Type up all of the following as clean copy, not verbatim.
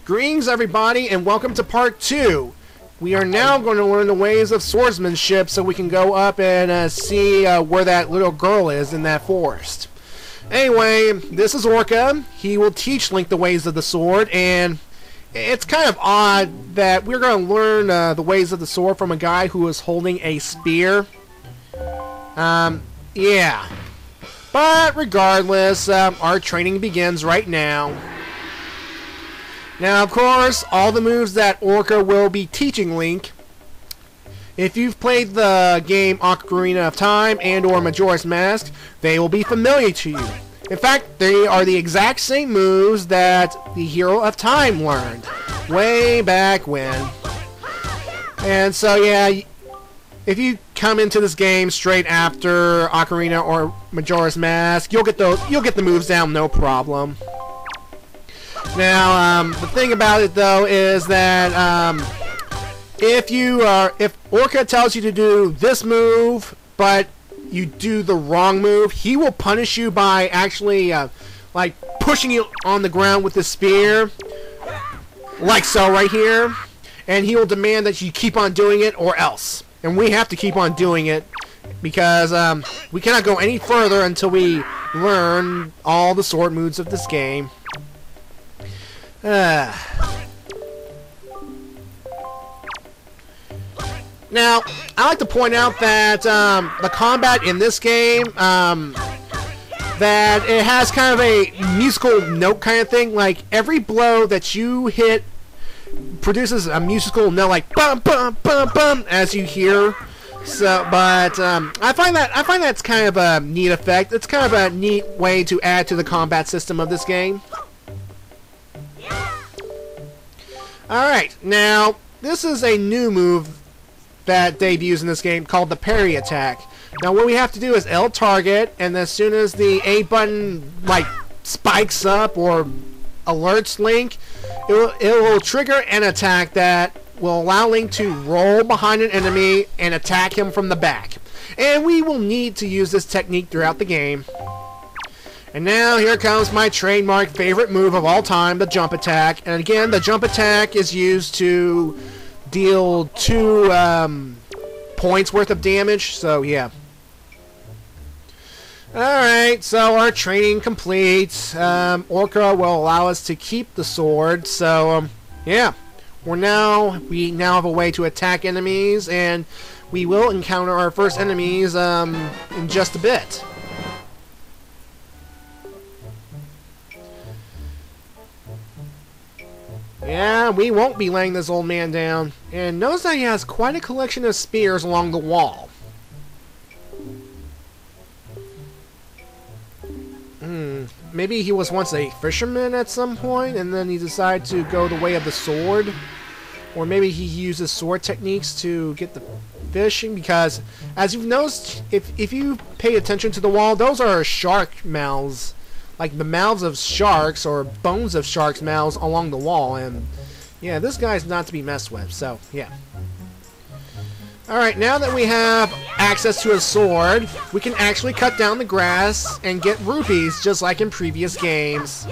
Greetings everybody and welcome to part 2. We are now going to learn the ways of swordsmanship so we can go up and see where that little girl is in that forest. Anyway, this is Orca. He will teach Link the ways of the sword, and it's kind of odd that we're going to learn the ways of the sword from a guy who is holding a spear. Yeah. But regardless, our training begins right now. Now, of course, all the moves that Orca will be teaching Link, if you've played the game Ocarina of Time and or Majora's Mask, they will be familiar to you. In fact, they are the exact same moves that the Hero of Time learned way back when. And so, yeah, if you come into this game straight after Ocarina or Majora's Mask, you'll get the moves down no problem. Now, the thing about it though is that if Orca tells you to do this move, but you do the wrong move, he will punish you by actually like pushing you on the ground with the spear, like so right here, and he will demand that you keep on doing it or else. And we have to keep on doing it because we cannot go any further until we learn all the sword moves of this game. Now, I like to point out that the combat in this game, that it has kind of a musical note kind of thing. Like, every blow that you hit produces a musical note, like bum bum bum bum, as you hear. So, but I find that's kind of a neat effect. It's kind of a neat way to add to the combat system of this game. Alright, now, this is a new move that debuts in this game called the parry attack. Now, what we have to do is L target, and as soon as the A button, like, spikes up or alerts Link, it will trigger an attack that will allow Link to roll behind an enemy and attack him from the back. And we will need to use this technique throughout the game. And now here comes my trademark favorite move of all time, the jump attack. And again, the jump attack is used to deal 2 points worth of damage, so yeah. Alright, so our training complete. Orca will allow us to keep the sword, so yeah. We now have a way to attack enemies, and we will encounter our first enemies in just a bit. Yeah, we won't be laying this old man down. And notice that he has quite a collection of spears along the wall. Maybe he was once a fisherman at some point, and then he decided to go the way of the sword. Or maybe he uses sword techniques to get the fishing, because as you've noticed, if you pay attention to the wall, those are shark mouths. Like the mouths of sharks, or bones of sharks' mouths along the wall, and yeah, this guy's not to be messed with, so yeah. Alright, now that we have access to a sword, we can actually cut down the grass and get rupees, just like in previous games.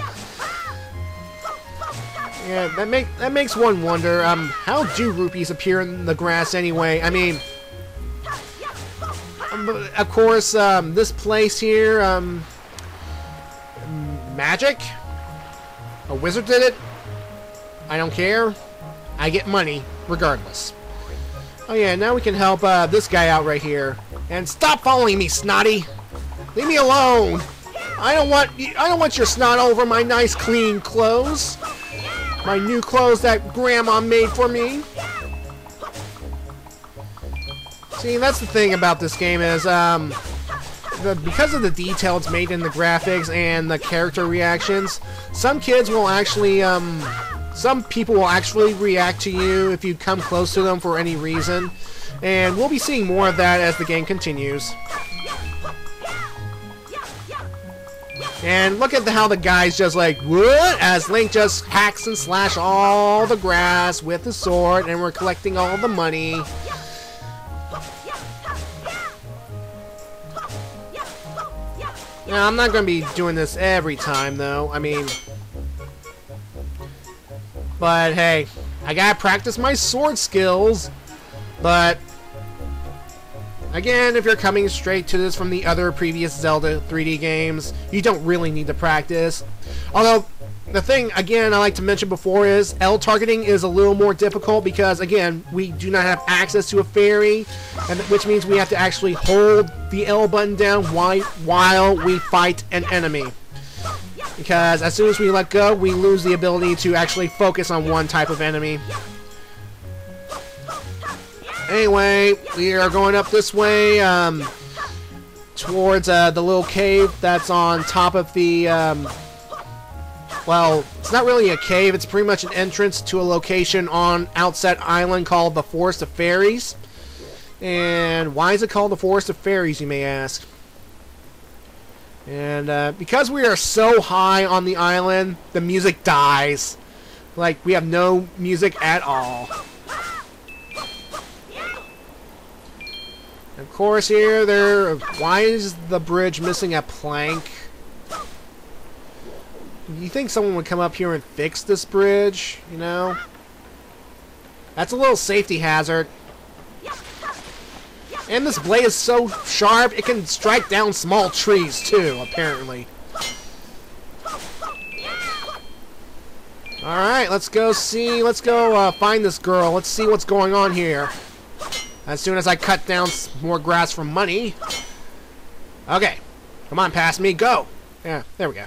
Yeah, that makes one wonder, how do rupees appear in the grass anyway? I mean, of course, this place here, magic? A wizard did it? I don't care. I get money, regardless. Oh yeah, now we can help this guy out right here. And stop following me, snotty! Leave me alone! I don't want your snot over my nice clean clothes. My new clothes that Grandma made for me. See, that's the thing about this game is, because of the detail it's made in the graphics and the character reactions, some kids will actually, some people will actually react to you if you come close to them for any reason. And we'll be seeing more of that as the game continues. And look at how the guy's just like, what? As Link just hacks and slashes all the grass with the sword, and we're collecting all the money. Now, I'm not going to be doing this every time, though. I mean, But hey, I gotta practice my sword skills. But again, if you're coming straight to this from the other previous Zelda 3D games, you don't really need to practice. Although, the thing, again, I like to mention before is L targeting is a little more difficult because, again, we do not have access to a fairy, and which means we have to actually hold the L button down while we fight an enemy. Because as soon as we let go, we lose the ability to actually focus on one type of enemy. Anyway, we are going up this way towards the little cave that's on top of the... well, it's not really a cave. It's pretty much an entrance to a location on Outset Island called the Forest of Fairies. And why is it called the Forest of Fairies, you may ask? And because we are so high on the island, the music dies. Like, we have no music at all. Of course, here, why is the bridge missing a plank? You think someone would come up here and fix this bridge, you know? That's a little safety hazard. And this blade is so sharp, it can strike down small trees, too, apparently. Alright, let's go find this girl. Let's see what's going on here. As soon as I cut down more grass for money. Okay. Come on, past me, go! Yeah, there we go.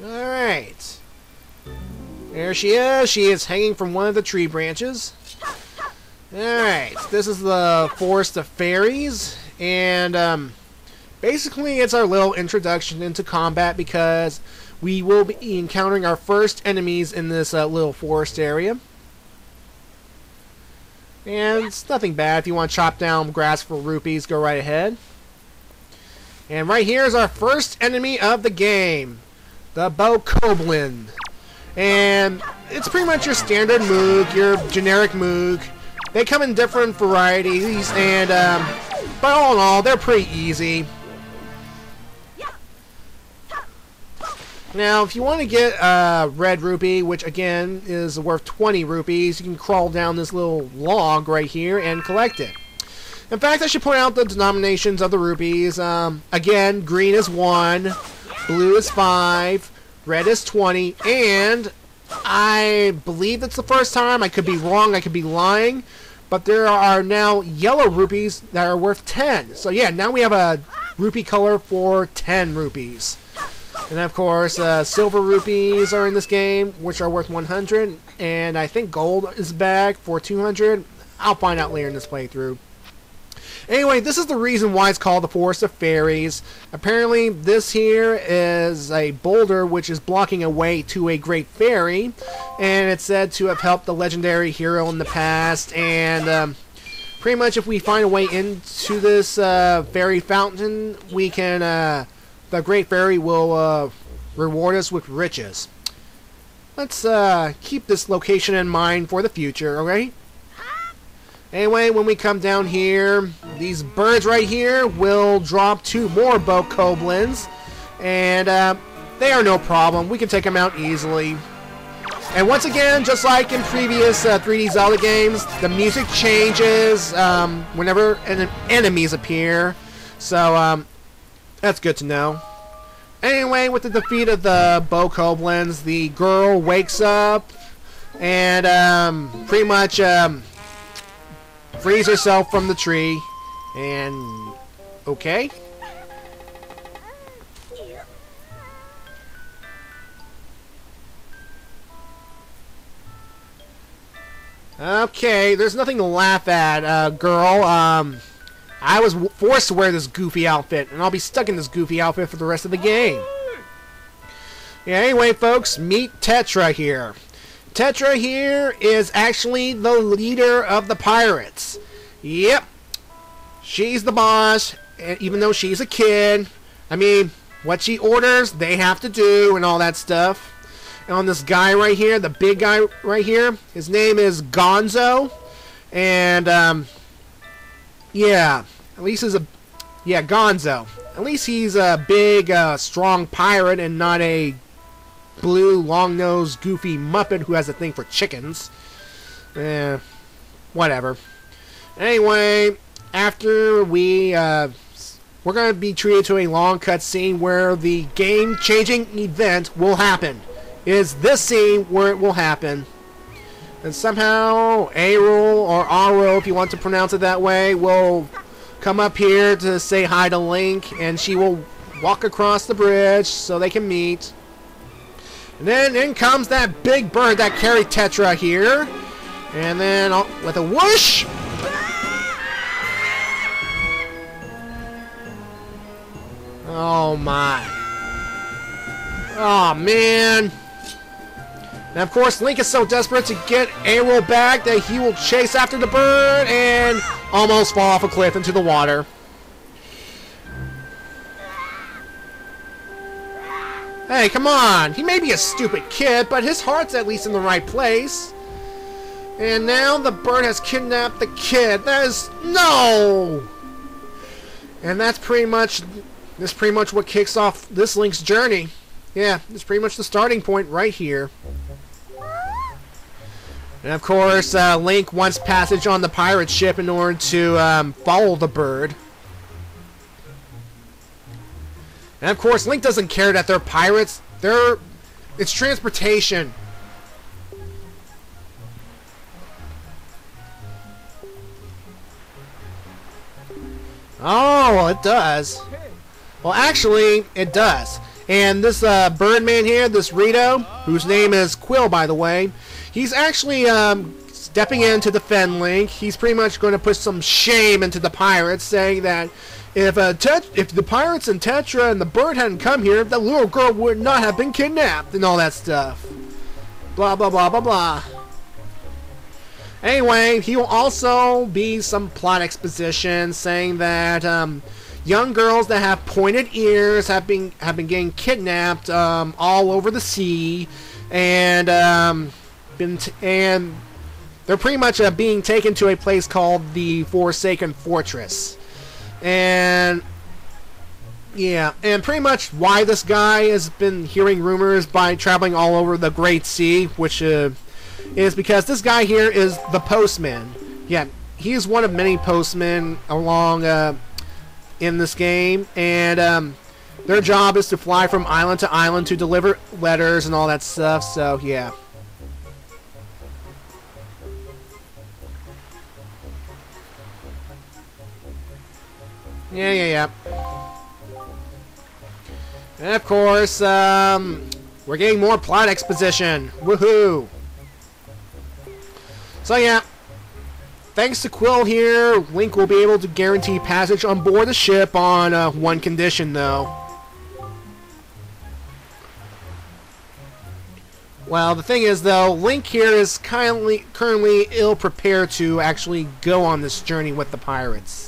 Alright. There she is. She is hanging from one of the tree branches. Alright. This is the Forest of Fairies. And basically it's our little introduction into combat because we will be encountering our first enemies in this little forest area. And it's nothing bad. If you want to chop down grass for rupees, go right ahead. And right here is our first enemy of the game. The Bokoblin. And it's pretty much your standard Moog, your generic Moog. They come in different varieties, and but all in all, they're pretty easy. Now, if you want to get red rupee, which again is worth 20 rupees, you can crawl down this little log right here and collect it. In fact, I should point out the denominations of the rupees. Again, green is 1. Blue is 5, red is 20, and I believe it's the first time. I could be wrong, I could be lying, but there are now yellow rupees that are worth 10. So yeah, now we have a rupee color for 10 rupees. And of course, silver rupees are in this game, which are worth 100, and I think gold is back for 200. I'll find out later in this playthrough. Anyway, this is the reason why it's called the Forest of Fairies. Apparently, this here is a boulder which is blocking a way to a great fairy, and it's said to have helped the legendary hero in the past. And pretty much, if we find a way into this fairy fountain, we can the great fairy will reward us with riches. Let's keep this location in mind for the future, alright? Anyway, when we come down here, these birds right here will drop 2 more Bokoblins, and they are no problem. We can take them out easily. And once again, just like in previous 3D Zelda games, the music changes whenever enemies appear, so that's good to know. Anyway, with the defeat of the Bokoblins, the girl wakes up and pretty much frees herself from the tree, and okay. Okay, there's nothing to laugh at, girl. I was forced to wear this goofy outfit, and I'll be stuck in this goofy outfit for the rest of the game. Yeah, anyway, folks, meet Tetra here. Tetra here is actually the leader of the pirates. Yep. She's the boss, even though she's a kid. I mean, what she orders, they have to do, and all that stuff. And on this guy right here, the big guy right here, his name is Gonzo. And, yeah, at least he's a... Yeah, Gonzo. At least he's a big, strong pirate and not a blue, long-nosed, goofy Muppet who has a thing for chickens. Whatever. Anyway, after we're going to be treated to a long cutscene where the game-changing event will happen. It is this scene where it will happen. And somehow, Arul, or Arul, if you want to pronounce it that way, will come up here to say hi to Link, and she will walk across the bridge so they can meet. And then in comes that big bird that carried Tetra here. And then with a whoosh! Oh my. Oh man. And of course Link is so desperate to get Arul back that he will chase after the bird and almost fall off a cliff into the water. Hey, come on. He may be a stupid kid, but his heart's at least in the right place. And now the bird has kidnapped the kid. That is... No! And that's pretty much what kicks off this Link's journey. Yeah, it's pretty much the starting point right here. And of course, Link wants passage on the pirate ship in order to follow the bird. And of course, Link doesn't care that they're pirates. It's transportation. Oh, it does. Well, actually, it does. And this Birdman here, this Rito, whose name is Quill, by the way, he's actually stepping in to defend Link. He's pretty much going to put some shame into the pirates, saying that if the pirates and Tetra and the bird hadn't come here, that little girl would not have been kidnapped and all that stuff. Blah, blah, blah, blah, blah. Anyway, he will also be some plot exposition saying that young girls that have pointed ears have been getting kidnapped all over the sea, and they're pretty much being taken to a place called the Forsaken Fortress. And yeah, and pretty much why this guy has been hearing rumors by traveling all over the Great Sea, which is because this guy here is the postman. Yeah, he is one of many postmen along in this game, and their job is to fly from island to island to deliver letters and all that stuff, so yeah. Yeah. And of course, we're getting more plot exposition. Woohoo! So yeah, thanks to Quill here, Link will be able to guarantee passage on board the ship on one condition, though. Well, the thing is, though, Link here is currently ill-prepared to actually go on this journey with the pirates.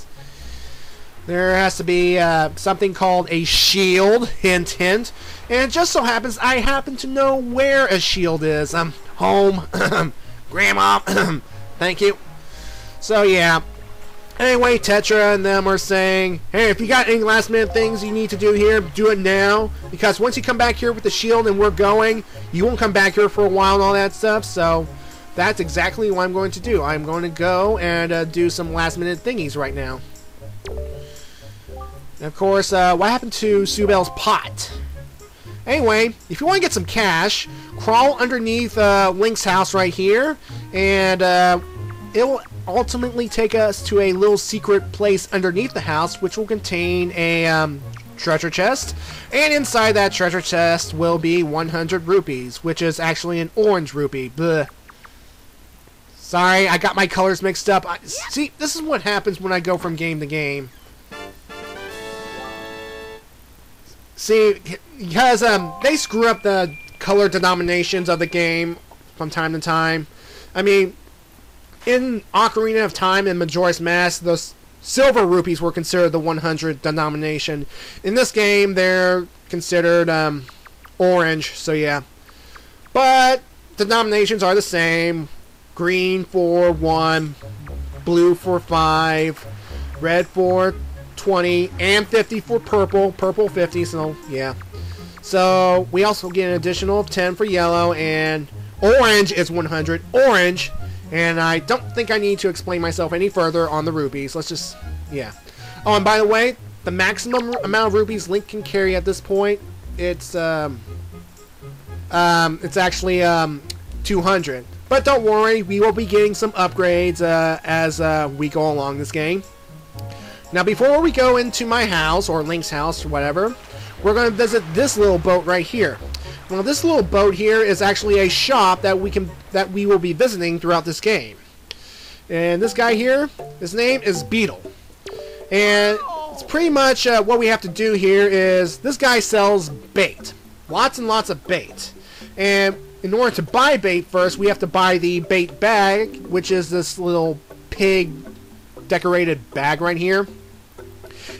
There has to be something called a shield, hint, hint. And it just so happens I happen to know where a shield is. Home. Grandma. Thank you. So, yeah. Anyway, Tetra and them are saying, hey, if you got any last-minute things you need to do here, do it now. Because once you come back here with the shield and we're going, you won't come back here for a while and all that stuff. So, that's exactly what I'm going to do. I'm going to go and do some last-minute thingies right now. And of course, what happened to Subel's pot? Anyway, if you want to get some cash, crawl underneath Link's house right here, and it will ultimately take us to a little secret place underneath the house, which will contain a treasure chest, and inside that treasure chest will be 100 rupees, which is actually an orange rupee. Bleh. Sorry, I got my colors mixed up. See, this is what happens when I go from game to game. See, because they screw up the color denominations of the game from time to time. I mean, in Ocarina of Time and Majora's Mask, those silver rupees were considered the 100 denomination. In this game, they're considered orange, so yeah. But the denominations are the same. Green for 1, blue for 5, red for 20, and 50 for purple. Purple 50, so yeah. So we also get an additional 10 for yellow, and orange is 100. Orange, and I don't think I need to explain myself any further on the rubies. Let's just, yeah. Oh, and by the way, the maximum amount of rubies Link can carry at this point, it's actually 200. But don't worry, we will be getting some upgrades as we go along this game. Now, before we go into my house, or Link's house, or whatever, we're going to visit this little boat right here. Now, this little boat here is actually a shop that we will be visiting throughout this game. And this guy here, his name is Beetle. And it's pretty much what we have to do here is, this guy sells bait. Lots and lots of bait. And in order to buy bait first, we have to buy the bait bag, which is this little pig decorated bag right here.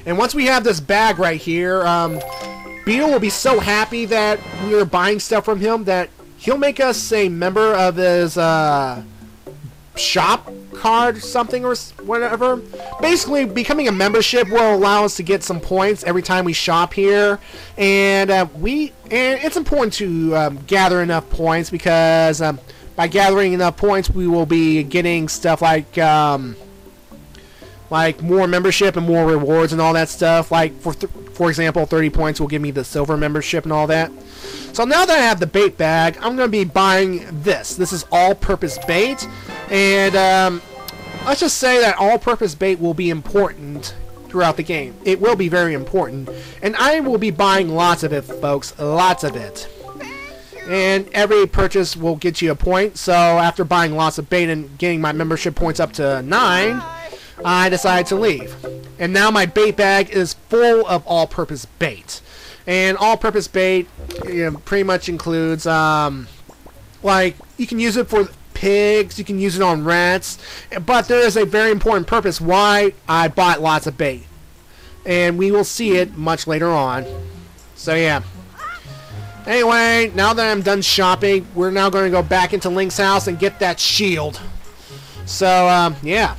And once we have this bag right here, Beetle will be so happy that we are buying stuff from him that he'll make us a member of his shop card or something or whatever. Basically, becoming a membership will allow us to get some points every time we shop here, and it's important to gather enough points, because by gathering enough points, we will be getting stuff like more membership and more rewards and all that stuff. Like for example, 30 points will give me the silver membership and all that. So now that I have the bait bag, I'm going to be buying this. This is all-purpose bait, and let's just say that all-purpose bait will be important throughout the game. It will be very important, and I will be buying lots of it, folks. Lots of it. And every purchase will get you a point. So after buying lots of bait and getting my membership points up to 9, I decided to leave. And now my bait bag is full of all-purpose bait. And all-purpose bait, you know, pretty much includes, like, you can use it for pigs, you can use it on rats, but there is a very important purpose why I bought lots of bait. And we will see it much later on. So, yeah. Anyway, now that I'm done shopping, we're now going to go back into Link's house and get that shield. So, yeah.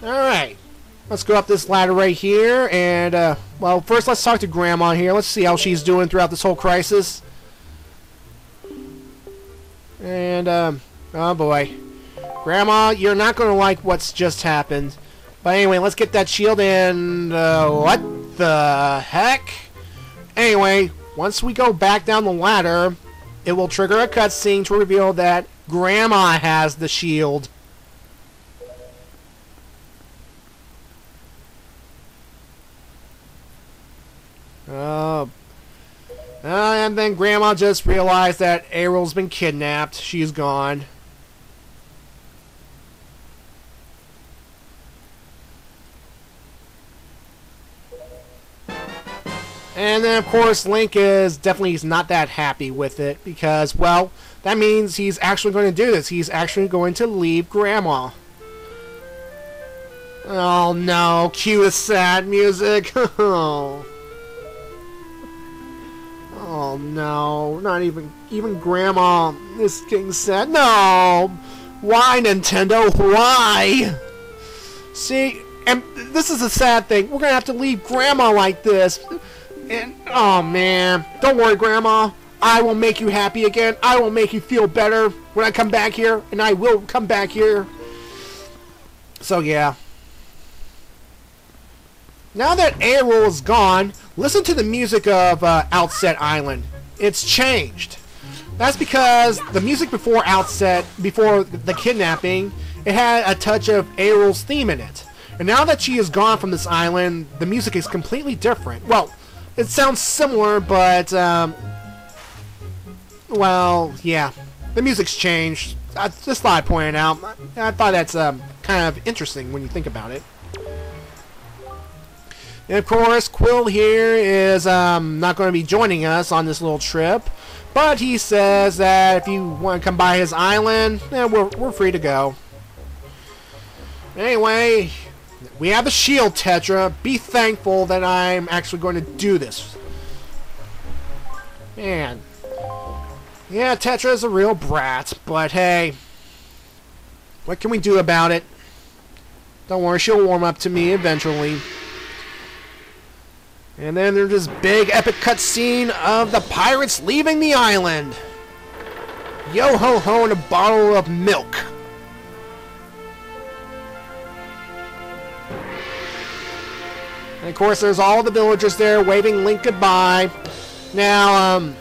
Alright, let's go up this ladder right here, and, well, first let's talk to Grandma here. Let's see how she's doing throughout this whole crisis. And, oh boy. Grandma, you're not going to like what's just happened. But anyway, let's get that shield, and, what the heck? Anyway, once we go back down the ladder, it will trigger a cutscene to reveal that Grandma has the shield. And then Grandma just realized that Ariel's been kidnapped. She's gone. And then, of course, Link is definitely not that happy with it because, well, that means he's actually going to do this. He's actually going to leave Grandma. Oh, no. Cue the sad music. Oh no, not even Grandma is getting sad. No! Why, Nintendo? Why? See, and this is a sad thing. We're gonna have to leave Grandma like this. And, oh man. Don't worry, Grandma. I will make you happy again. I will make you feel better when I come back here. And I will come back here. So, yeah. Now that Ariel is gone, listen to the music of Outset Island. It's changed. That's because the music before the kidnapping, it had a touch of Ariel's theme in it. And now that she is gone from this island, the music is completely different. Well, it sounds similar, but, well, yeah. The music's changed. I just thought I'd point it out. I thought that's kind of interesting when you think about it. And of course, Quill here is not going to be joining us on this little trip, but he says that if you want to come by his island, we're free to go. Anyway, We have a shield, Tetra. Be thankful that I'm actually going to do this. Man. Yeah, Tetra is a real brat, but hey. What can we do about it? Don't worry, she'll warm up to me eventually. And then there's this big epic cutscene of the pirates leaving the island. Yo ho ho and a bottle of milk. And of course there's all the villagers there waving Link goodbye. Now,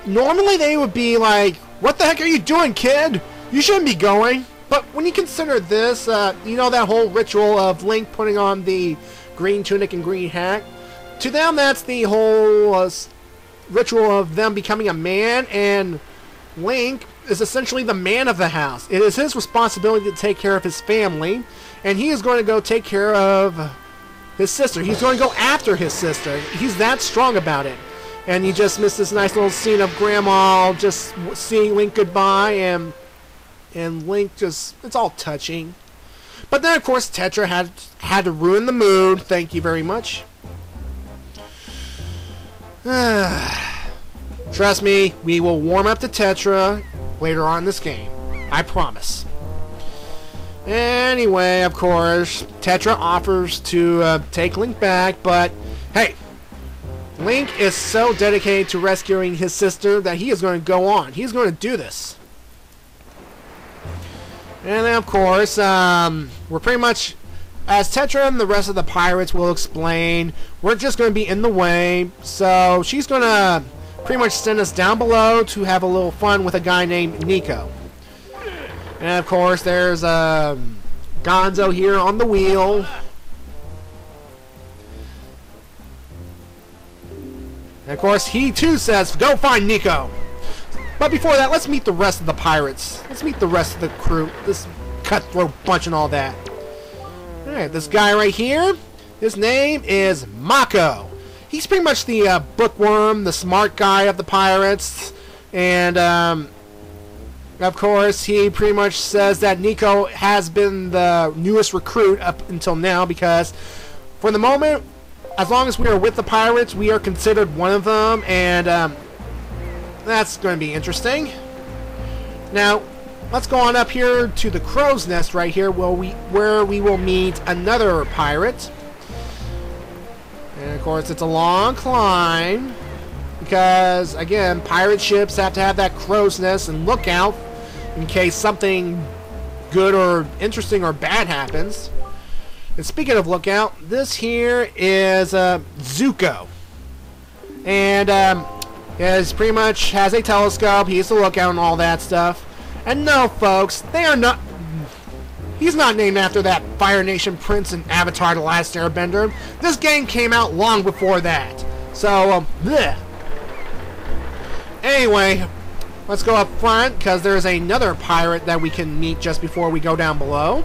normally they would be like, what the heck are you doing, kid? You shouldn't be going. But when you consider this, you know that whole ritual of Link putting on the green tunic and green hat? To them, that's the whole ritual of them becoming a man, and Link is essentially the man of the house. It is his responsibility to take care of his family, and he is going to go take care of his sister. He's going to go after his sister. He's that strong about it. And you just missed this nice little scene of Grandma just seeing Link goodbye, and Link just, it's all touching. But then, of course, Tetra had to ruin the mood. Thank you very much. Trust me, we will warm up to Tetra later on in this game. I promise. Anyway, of course, Tetra offers to take Link back, but hey, Link is so dedicated to rescuing his sister that he is going to go on. He's going to do this. And then, of course, we're pretty much, as Tetra and the rest of the pirates will explain, we're just going to be in the way. So she's going to pretty much send us down below to have a little fun with a guy named Nico. And, of course, there's Gonzo here on the wheel. And, of course, he too says, go find Nico. But before that, let's meet the rest of the pirates. Let's meet the rest of the crew. This cutthroat bunch and all that. Alright, this guy right here, his name is Mako. He's pretty much the bookworm, the smart guy of the pirates. And, of course, he pretty much says that Nico has been the newest recruit up until now because, for the moment, as long as we are with the pirates, we are considered one of them, and that's going to be interesting. Now, let's go on up here to the crow's nest right here, where we will meet another pirate. And of course, it's a long climb because, again, pirate ships have to have that crow's nest and lookout in case something good or interesting or bad happens. And speaking of lookout, this here is Zuko. And he pretty much has a telescope, he's the lookout and all that stuff. And no, folks, they are not... He's not named after that Fire Nation prince in Avatar: The Last Airbender. This game came out long before that. So, bleh. Anyway, let's go up front, because there's another pirate that we can meet just before we go down below.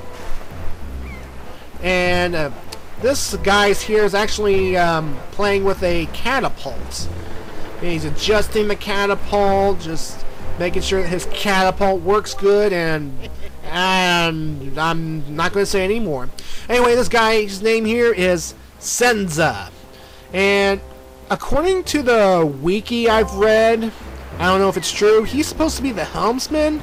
And this guy here is actually playing with a catapult. And he's adjusting the catapult, just making sure that his catapult works good, and I'm not going to say any more. Anyway, this guy's name here is Senza. And according to the wiki I've read, I don't know if it's true, he's supposed to be the helmsman,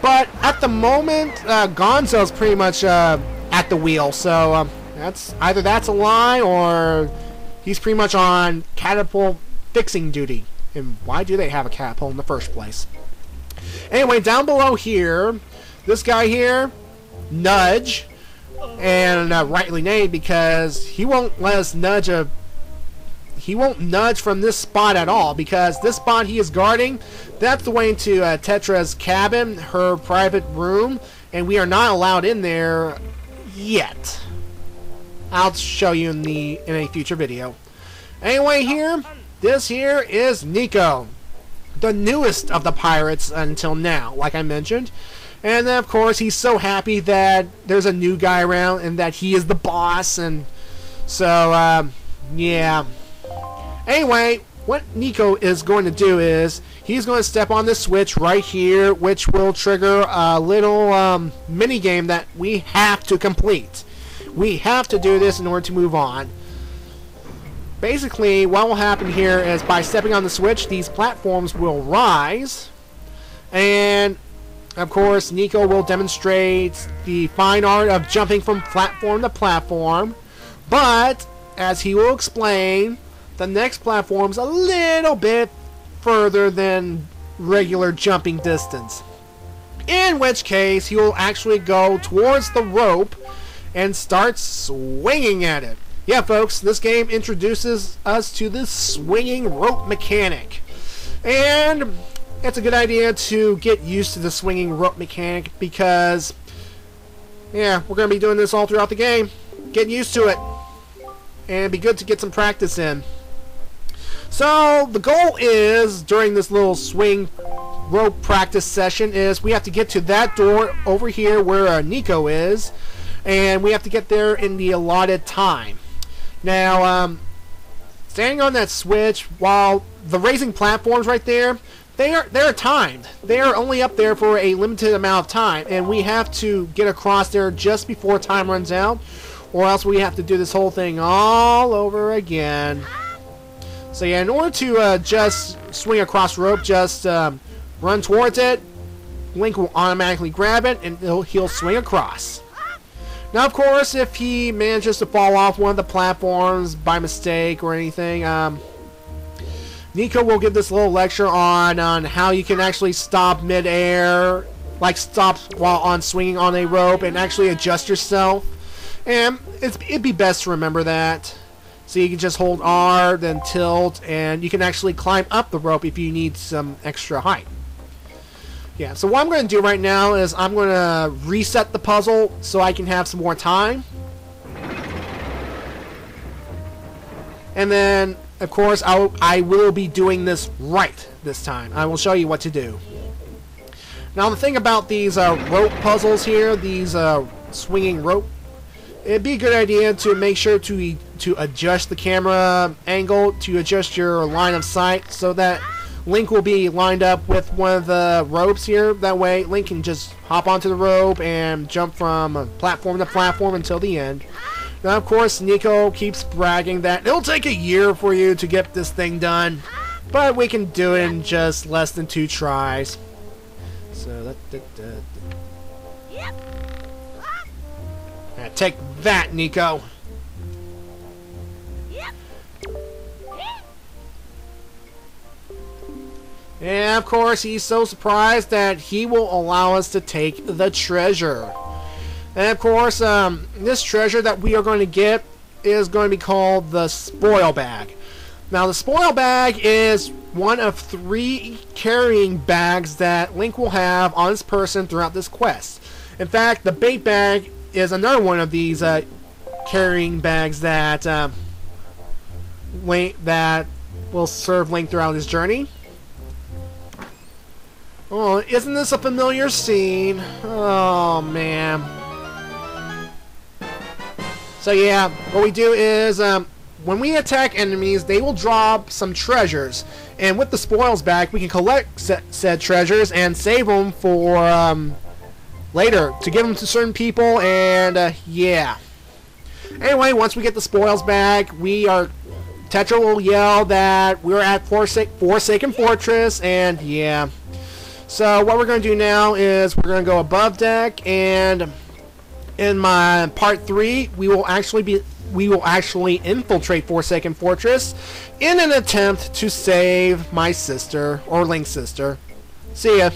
but at the moment, Gonzo's pretty much at the wheel, so that's either that's a lie or he's pretty much on catapult fixing duty. And why do they have a catapult in the first place? Anyway, down below here, this guy here, Nudge, and rightly named because he won't let us nudge he won't nudge from this spot at all, because this spot he is guarding, that's the way into Tetra's cabin, her private room, and we are not allowed in there yet. I'll show you in a future video. Anyway, here, this here is Nico, the newest of the pirates until now, like I mentioned. And then, of course, he's so happy that there's a new guy around and that he is the boss, and so, yeah. Anyway, what Nico is going to do is he's going to step on this switch right here, which will trigger a little mini game that we have to complete. We have to do this in order to move on. Basically, what will happen here is by stepping on the switch, these platforms will rise. And, of course, Nico will demonstrate the fine art of jumping from platform to platform. But, as he will explain, the next platform's a little bit further than regular jumping distance. In which case, he will actually go towards the rope and start swinging at it. Yeah, folks, this game introduces us to this swinging rope mechanic. And it's a good idea to get used to the swinging rope mechanic because, yeah, we're going to be doing this all throughout the game. Get used to it. And it'd be good to get some practice in. So, the goal is, during this little swing rope practice session, is we have to get to that door over here where Nico is. And we have to get there in the allotted time. Now, standing on that switch, while the raising platforms right there, they're timed. They are only up there for a limited amount of time, and we have to get across there just before time runs out, or else we have to do this whole thing all over again. So yeah, in order to just swing across rope, just run towards it. Link will automatically grab it, and he'll swing across. Now, of course, if he manages to fall off one of the platforms by mistake or anything, Nico will give this little lecture on how you can actually stop mid-air, like stop while on swinging on a rope, and actually adjust yourself. And it'd be best to remember that. So you can just hold R, then tilt, and you can actually climb up the rope if you need some extra height. Yeah, so what I'm going to do right now is I'm going to reset the puzzle so I can have some more time. And then, of course, I will be doing this right this time. I will show you what to do. Now, the thing about these rope puzzles here, these swinging rope, it'd be a good idea to make sure to adjust the camera angle, to adjust your line of sight so that Link will be lined up with one of the ropes here. That way, Link can just hop onto the rope and jump from platform to platform until the end. Now, of course, Nico keeps bragging that it'll take a year for you to get this thing done, but we can do it in just less than 2 tries. So, now, take that, Nico. And of course, he's so surprised that he will allow us to take the treasure. And of course, this treasure that we are going to get is going to be called the spoil bag. Now, the spoil bag is one of 3 carrying bags that Link will have on his person throughout this quest. In fact, the bait bag is another one of these carrying bags that will serve Link throughout his journey. Oh, isn't this a familiar scene? Oh, man. So yeah, what we do is, when we attack enemies, they will drop some treasures. And with the spoils bag, we can collect said treasures and save them for later, to give them to certain people, and yeah. Anyway, once we get the spoils bag, Tetra will yell that we're at Forsaken Fortress, and yeah. So what we're going to do now is we're going to go above deck, and in my part 3, we will actually infiltrate Forsaken Fortress in an attempt to save my sister, or Link's sister. See ya.